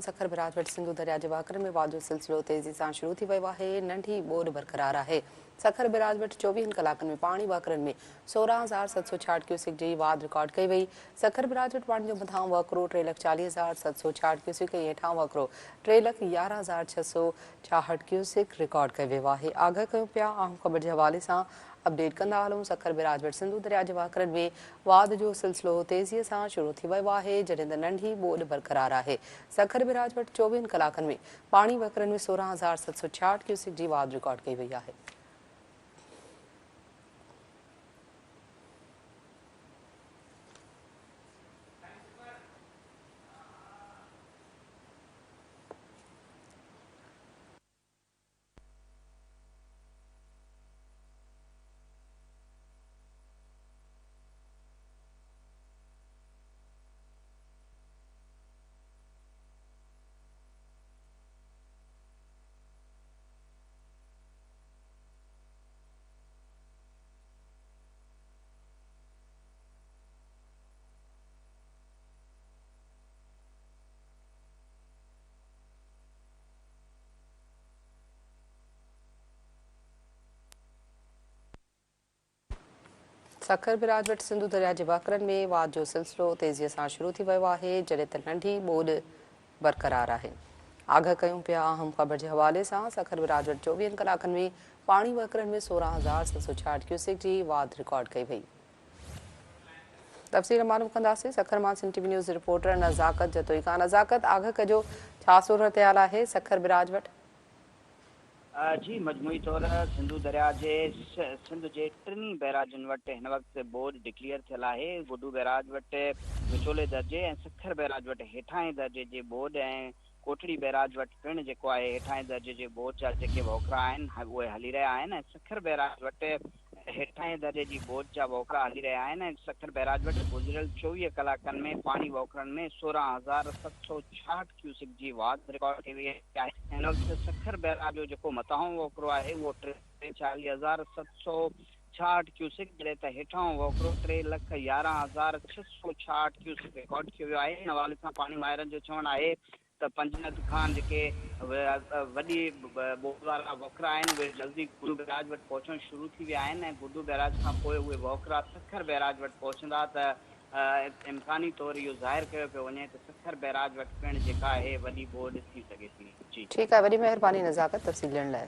सखर बिराज वटि सिंधु दरिया जे वाकरनि में वाध जो सिलसिलो तेज़ी सां शुरू थी वियो आहे। नंढी ॿोॾि बरक़रार आहे। सखर बिराज वटि 24 कलाकनि में पाणी वाकरनि में 16,766 क्यूसेक जी वाध रिकॉर्ड कई वई। सखर बिराज वटि पाणी जो मथां वकिरो 3,40,766 क्यूसेक ऐं हेठां वकिरो 3,11,666 क्यूसेक रिकॉर्ड कयो वियो आहे। आगाह कयूं पिया अहम ख़बर जे हवाले सां अपडेट कंदा हलूं। सखर बिराज वटि सिंधु दरिया जे वाकरनि में वाध जो सिलसिलो तेज़ीअ सां शुरू थी वियो आहे, जॾहिं त नंढी ॿोॾि बरक़रार आहे। सखर बिराज वटि 24 कलाकनि में पाणी वकिरनि में 16,766 क्यूसेक जी वाध रिकॉर्ड कई वई आहे। सखर बिराज वटि सिंधु दरिया जे वाकरनि में वाध जो सिलसिलो तेज़ीअ सां शुरू थी वियो आहे, जॾहिं त नंढी ॿोॾि बरक़रार आहे। आगाह कयूं पिया अहम ख़बर जे हवाले सां सखर बिराज वटि 24 कलाकनि में पाणी वकिरनि में 16,766 क्यूसेक जी वाध रिकॉर्ड कई वई। तफ़सील मालूम कंदासीं। सखर मां Sindh TV news reporter Nazakat Jatoi Khan. Nazakat, आगाह कजो छा सूरत हाल आहे सखर बिराज वटि? जी मजमूई तौर सिंधु दरिया जे सिंध जे टिनी बैराजनि वटि हिन वक़्तु ॿोॾि डिक्लेयर थियल आहे। गुडू बैराज वटि विचोले दर्जे ऐं सखर बैराज वटि हेठां दर्जे जे ॿोॾि ऐं कोटड़ी बैराज वटि पिणु जेको आहे हेठां दर्जे जे ॿोॾि जा जेके वहुकरा आहिनि उहे हली रहिया आहिनि ऐं सखर बैराज वटि हेठां दर्जे जी ॿोॾि जा वहुकरा हली रहिया आहिनि ऐं सखर बैराज वटि गुज़िरियल 24 कलाकनि में पाणी वहुकरनि में 16,766 क्यूसेक जी वाध रिकॉर्ड कई वई आहे। हिन वक़्तु सखर बैराज जो जेको मथां वहुकरो आहे उहो 43,766 क्यूसेक, जॾहिं त हेठां वहुकरो 3,11,666 क्यूसेक रिकॉर्ड कयो वियो आहे। हिन हवाले सां पाणी माहिरनि जो चवणु आहे त पंजनद खान जेके वॾी ॿोॾि वारा वहुकरा आहिनि उहे जल्दी गुडू बैराज वटि पहुचणु शुरू थी विया आहिनि ऐं गुडू बैराज खां पोइ उहे वहुकरा सखर बैराज वटि पहुचंदा त इम्कानी तौरु इहो ज़ाहिर कयो पियो वञे त सखर बैराज वटि पिणु जेका आहे वॾी ॿोॾि थी सघे थी। जी ठीकु आहे, वॾी महिरबानी नज़ाकत तफ़सील ॾियण लाइ।